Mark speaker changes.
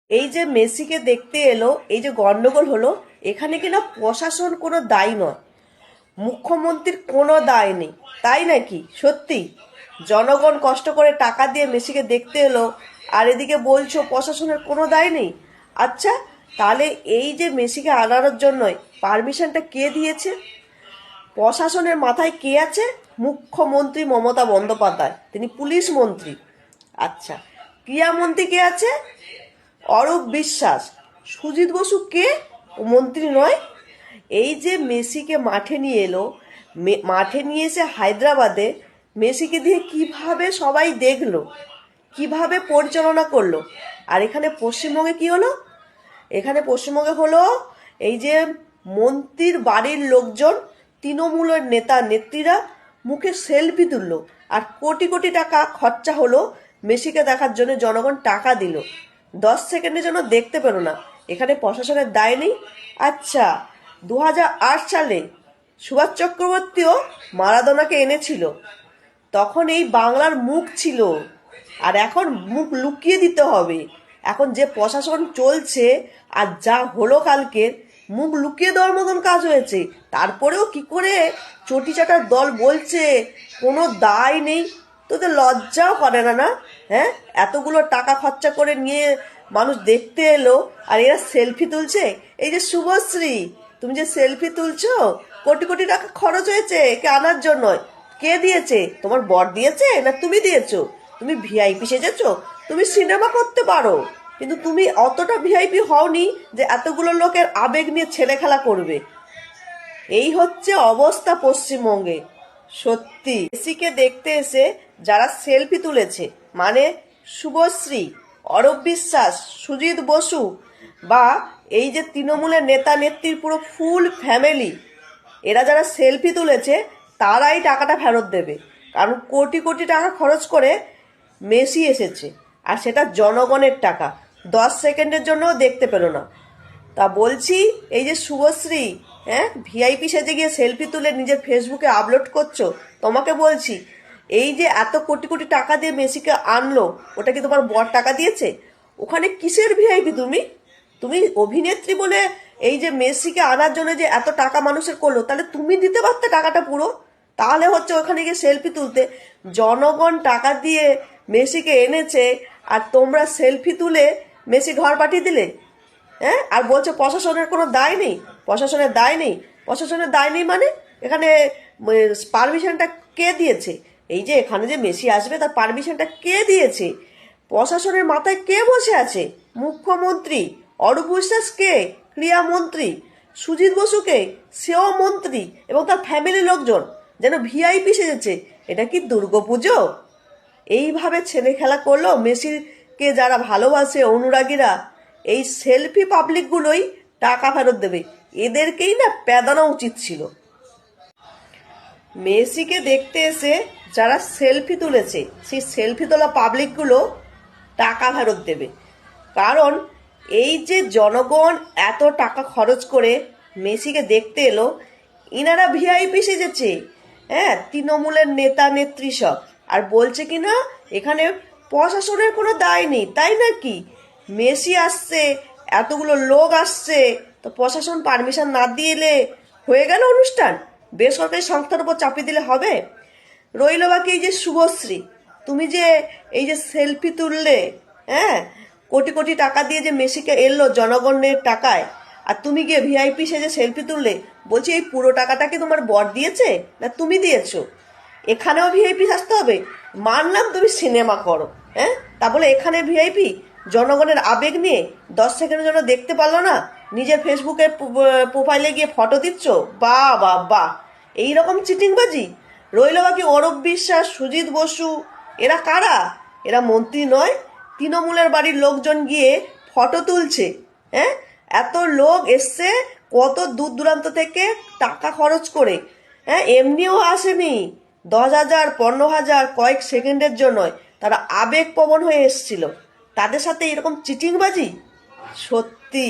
Speaker 1: এই যে মেসিকে দেখতে এলো, এই যে গন্ডগোল হলো, এখানে কিনা প্রশাসন কোনো দায়ী নয়, মুখ্যমন্ত্রীর কোনো দায় নেই, তাই নাকি? সত্যি জনগণ কষ্ট করে টাকা দিয়ে মেসিকে দেখতে এলো, আর এদিকে বলছো প্রশাসনের কোনো দায় নেই? আচ্ছা, তাহলে এই যে মেসিকে আনানোর জন্যই পারমিশনটা কে দিয়েছে? প্রশাসনের মাথায় কে আছে? মুখ্যমন্ত্রী মমতা বন্দ্যোপাধ্যায়, তিনি পুলিশ মন্ত্রী। আচ্ছা, ক্রীড়ামন্ত্রী কে আছে? অরূপ বিশ্বাস। সুজিত বসু কে? ও মন্ত্রী নয়। এই যে মেসিকে মাঠে নিয়ে এলো, মাঠে নিয়ে এসে হায়দ্রাবাদে মেসিকে দিয়ে কিভাবে সবাই দেখলো, কিভাবে পরিচালনা করলো, আর এখানে পশ্চিমবঙ্গে কি হলো? এখানে পশ্চিমবঙ্গে হলো এই যে মন্ত্রীর বাড়ির লোকজন, তৃণমূলের নেতা নেত্রীরা মুখে সেলফি তুললো, আর কোটি কোটি টাকা খরচা হলো মেসিকে দেখার জন্য। জনগণ টাকা দিল, 10 সেকেন্ডের জন্য দেখতে পেল না। এখানে প্রশাসনের দায় নেই? আচ্ছা, 2008 সালে সুভাষ চক্রবর্তীও মারাদোনাকে এনেছিল, তখন এই বাংলার মুখ ছিল, আর এখন মুখ লুকিয়ে দিতে হবে। এখন যে প্রশাসন চলছে আর যা হলো কালকে, মুখ লুকিয়ে দেওয়ার মতন কাজ হয়েছে। তারপরেও কি করে চটি চাটার দল বলছে কোনো দায় নেই? তোদের লজ্জাও করে না? না, হ্যাঁ, এতগুলো টাকা খরচা করে নিয়ে মানুষ দেখতে এলো, আর এরা সেলফি তুলছে। এই যে শুভশ্রী, তুমি যে সেলফি তুলছো, কোটি কোটি টাকা খরচ হয়েছে কে আনার জন্য? কে দিয়েছে? তোমার বর দিয়েছে না তুমি দিয়েছো? তুমি ভিআইপি সেজেছো, তুমি সিনেমা করতে পারো, কিন্তু তুমি অতটা ভিআইপি হওনি যে এতগুলো লোকের আবেগ নিয়ে ছেলে খেলা করবে। এই হচ্ছে অবস্থা পশ্চিমবঙ্গে। সত্যি মেসিকে দেখতে এসে যারা সেলফি তুলেছে, মানে শুভশ্রী, অরূপ বিশ্বাস, সুজিত বসু, বা এই যে তৃণমূলের নেতা নেত্রীর পুরো ফুল ফ্যামিলি, এরা যারা সেলফি তুলেছে তারাই টাকাটা ফেরত দেবে। কারণ কোটি কোটি টাকা খরচ করে মেসি এসেছে, আর সেটা জনগণের টাকা। 10 সেকেন্ডের জন্যও দেখতে পেল না। তা বলছি, এই যে শুভশ্রী, হ্যাঁ, ভিআইপি সেজে গিয়ে সেলফি তুলে নিজের ফেসবুকে আপলোড করছো, তোমাকে বলছি, এই যে এত কোটি কোটি টাকা দিয়ে মেসিকে আনলো, ওটা কি তোমার বর টাকা দিয়েছে? ওখানে কিসের ভিআইপি তুমি? তুমি অভিনেত্রী বলে এই যে মেসিকে আনার জন্য যে এত টাকা মানুষের করলো, তাহলে তুমি দিতে পারতে টাকাটা পুরো। তাহলে হচ্ছে ওখানে গিয়ে সেলফি তুলতে। জনগণ টাকা দিয়ে মেসিকে এনেছে, আর তোমরা সেলফি তুলে মেসি ঘর পাঠিয়ে দিলে। হ্যাঁ, আর বলছে প্রশাসনের কোনো দায় নেই। প্রশাসনের দায় নেই? প্রশাসনের দায় নেই মানে এখানে পারমিশনটা কে দিয়েছে? এই যে এখানে যে মেসি আসবে, তার পারমিশনটা কে দিয়েছে? প্রশাসনের মাথায় কে বসে আছে? মুখ্যমন্ত্রী। অরূপ বিশ্বাস কে? ক্রীড়ামন্ত্রী। সুজিত বসুকে, সেও মন্ত্রী, এবং তার ফ্যামিলির লোকজন যেন ভিআইপি সেজেছে। এটা কি দুর্গাপুজো? এইভাবে ছেলে খেলা করলো মেসিকে যারা ভালোবাসে, অনুরাগীরা, এই সেলফি পাবলিকগুলোই টাকা ফেরত দেবে। এদেরকেই না পেদানো উচিত ছিল। মেসিকে দেখতে এসে যারা সেলফি তুলেছে, সেই সেলফি তোলা পাবলিকগুলো টাকা ফেরত দেবে। কারণ এই যে জনগণ এত টাকা খরচ করে মেসিকে দেখতে এলো, ইনারা ভিআইপি সেজেছে, হ্যাঁ, তৃণমূলের নেতা নেত্রী সব, আর বলছে কি না এখানে প্রশাসনের কোনো দায় নেই, তাই নাকি? মেসি আসছে, এতগুলো লোক আসছে, তো প্রশাসন পারমিশন না দিলে হয়ে গেল অনুষ্ঠান? বেসরকারি সংস্থার উপর চাপিয়ে দিলে হবে? রইল বাকি এই যে শুভশ্রী, তুমি যে এই যে সেলফি তুললে, হ্যাঁ, কোটি কোটি টাকা দিয়ে যে মেসিকে এলো জনগণের টাকায়, আর তুমি গিয়ে ভিআইপি সেজে সেলফি তুললে। বলছি, এই পুরো টাকাটা কি তোমার বর দিয়েছে না তুমি দিয়েছো? এখানেও ভিআইপি আসতে হবে? মানলাম তুমি সিনেমা করো, হ্যাঁ, তা বলে এখানে ভিআইপি? জনগণের আবেগ নিয়ে 10 সেকেন্ডের জন্য দেখতে পারলো না, নিজের ফেসবুকে প্রোফাইলে গিয়ে ফটো দিচ্ছ? বাহ বাহ বাহ, এইরকম চিটিংবাজি। রইল বাকি অরূপ বিশ্বাস, সুজিত বসু, এরা কারা? এরা মন্ত্রী নয়, তৃণমূলের বাড়ির লোকজন গিয়ে ফটো তুলছে। হ্যাঁ, এত লোক এসছে কত দূর দূরান্ত থেকে টাকা খরচ করে। হ্যাঁ, এমনিও আসেনি, 10,000 15,000 কয়েক সেকেন্ডের জন্য তারা আবেগপ্রবণ হয়ে এসছিল। তাদের সাথে এরকম চিটিংবাজি? সত্যি